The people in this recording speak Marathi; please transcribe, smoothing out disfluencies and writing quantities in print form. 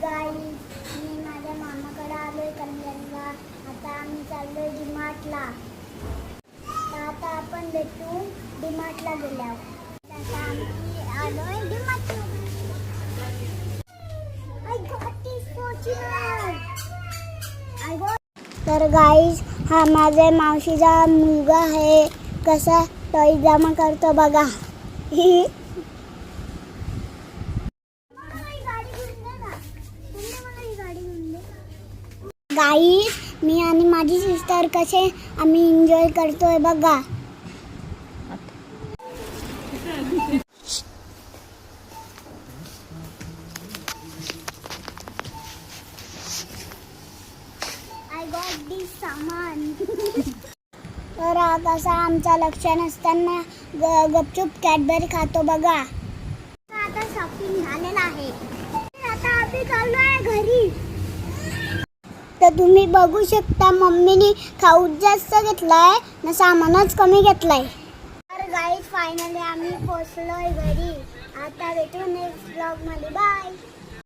गाईस, मी माझ्या मामाकडे आलोय कल्याणला. आता आम्ही चाललोय डीमार्टला. तर आता आपण भेटू डीमार्टला गेल्यावर. आता आम्ही आलोय डीमार्टला. तर गाईस, हा माझ्या मावशीचा मुलगा आहे. कसा टॉय जमा करतो बघा. गाईस, मी आणि माझी सिस्टर कसे आम्ही एन्जॉय करतोय बघा. आय गॉट दिस सामान. तर कसा आमचा लक्ष नसताना गपचूप कॅडबरी खातो बघा. आता शॉपिंग झालेला आहे. आता आम्ही चाललोय घरी. तर तुम्ही बघू शकता, मम्मीने खाऊच जास्त घेतलाय ना सामानच कमी घेतलाय. तर गाईस, फायनली आम्ही पोहोचलोय घरी. आता भेटू नेक्स्ट ब्लॉग मध्ये. बाय.